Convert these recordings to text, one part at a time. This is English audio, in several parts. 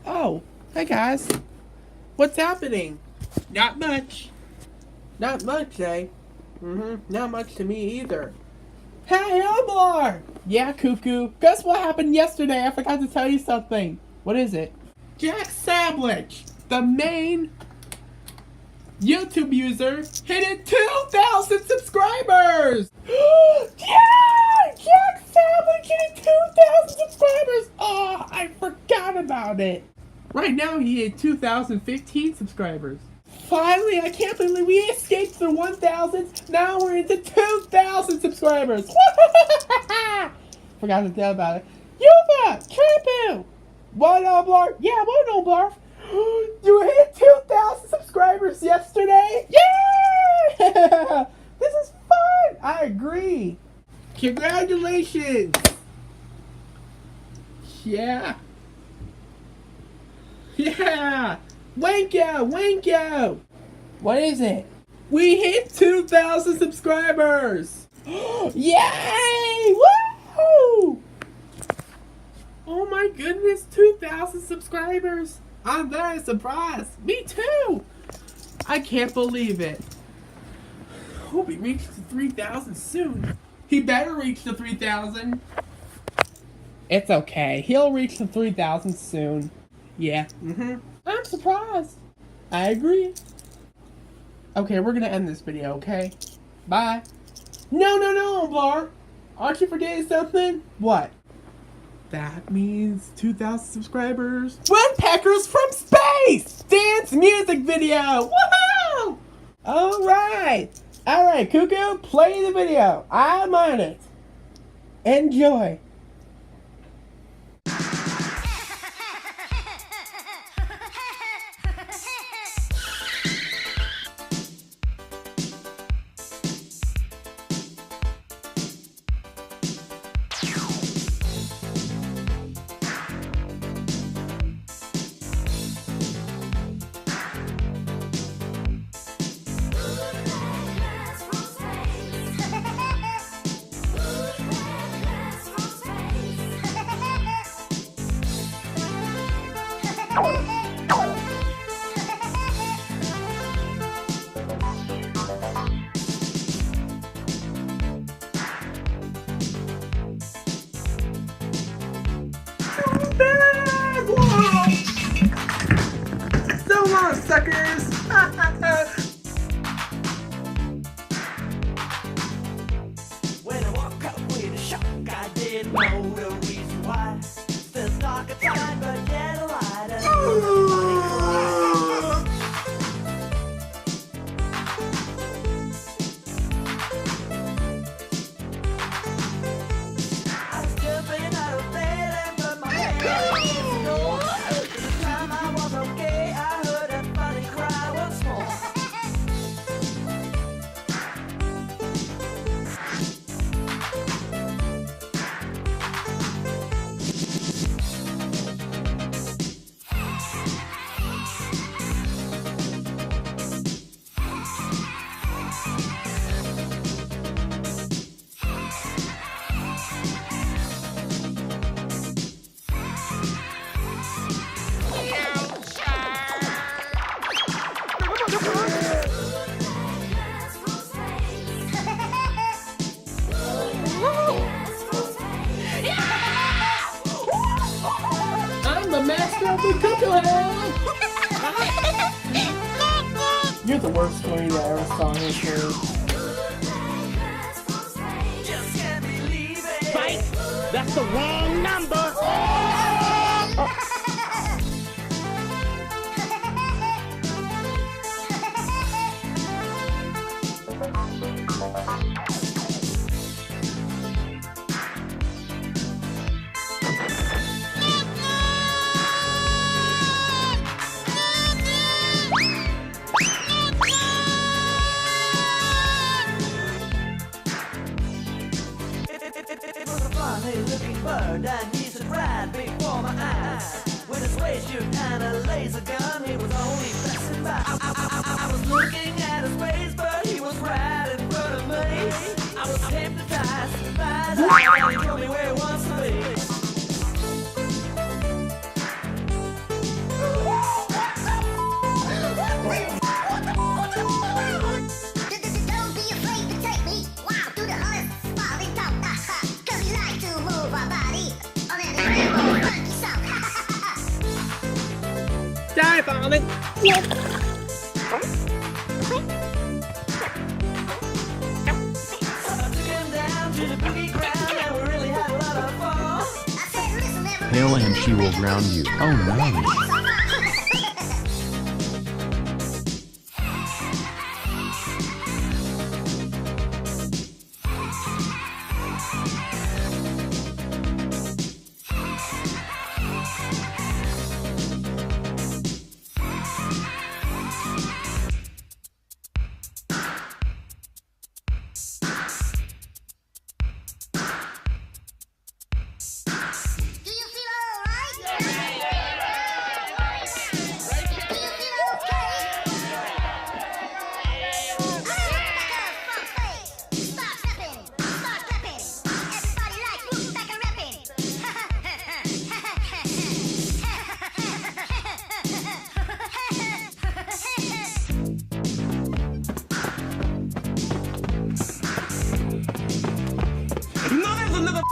Oh, hey guys. What's happening? Not much. Not much, eh? Not much to me either. Hey, Omar! Yeah, Cuckoo. Guess what happened yesterday? I forgot to tell you something. What is it? Jack Sandwich, the main YouTube user, hit 2,000 subscribers! Yeah! Jack Sandwich hit 2,000 subscribers! Oh, I forgot about it. Right now, he hit 2,015 subscribers. Finally, I can't believe we escaped the 1,000. Now we're into 2,000 subscribers. Forgot to tell about it. Yuba, Tripu, what up, Blarf? Yeah, what up, Blarf? You hit 2,000 subscribers yesterday. Yeah, this is fun. I agree. Congratulations. Yeah. Yeah. Wanko! Wanko! What is it? We hit 2,000 subscribers! Yay! Woo! Oh my goodness, 2,000 subscribers! I'm very surprised. Me too! I can't believe it. Hope he reaches the 3,000 soon. He better reach the 3,000. It's okay. He'll reach the 3,000 soon. Yeah. I'm surprised. I agree. Okay, we're gonna end this video, okay? Bye. No, Bar. Aren't you forgetting something? What? That means 2,000 subscribers. Woodpeckers from space! Dance music video! Woohoo! Alright. Alright, Cuckoo, play the video. I'm on it. Enjoy. So long, suckers! When I walk up with a shock, I didn't know the reason why. The dark of time, but yet a light. I was jumping out of bed and put my head against the door. The time I was okay, I heard a funny cry once more. I'm the master of the cuckoo! You're the worst story that I ever saw in history. Just can't believe it. Fight! That's the wrong number! It was a funny looking bird and he stood right before my eyes. With a spacesuit and a laser gun, he was only passing by. I was looking at a space bird, he was right in front of me. I was hypnotized by his eyes and he told me where he wants to be. Die, darling. Hail and she will ground you. Oh no.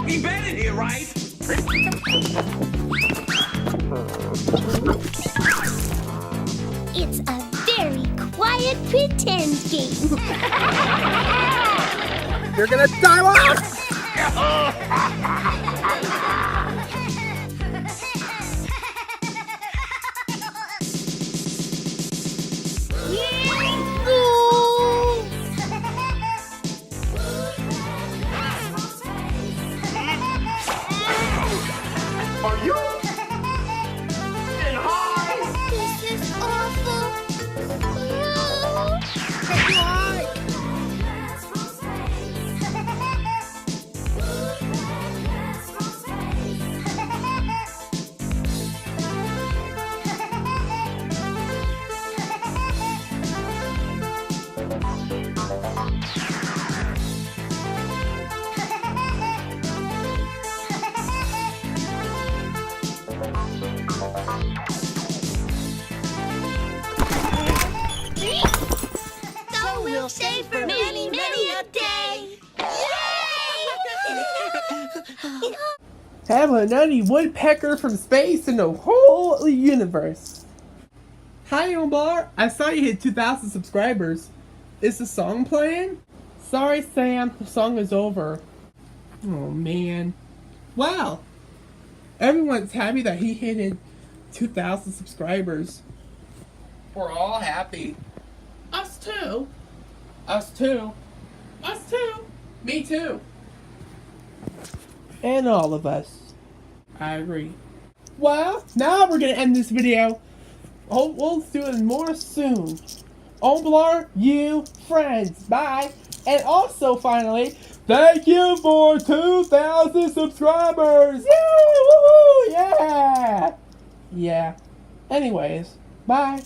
Be bed in here, right? It's a very quiet pretend game. You're gonna die off! Are you getting high? This is awful. So we'll save for many, many a day. Yay! Have a nutty woodpecker from space in the whole universe. Hi, Omar. I saw you hit 2,000 subscribers. Is the song playing? Sorry, Sam. The song is over. Oh, man. Wow. Everyone's happy that he hit 2,000 subscribers. We're all happy. Us too. Us too. Us too. Me too. And all of us. I agree. Well, now we're gonna end this video. Oh, we'll do it more soon. Omblar, you, friends, bye. And also, finally, thank you for 2,000 subscribers. Yeah, woohoo, yeah. Yeah. Anyways, bye.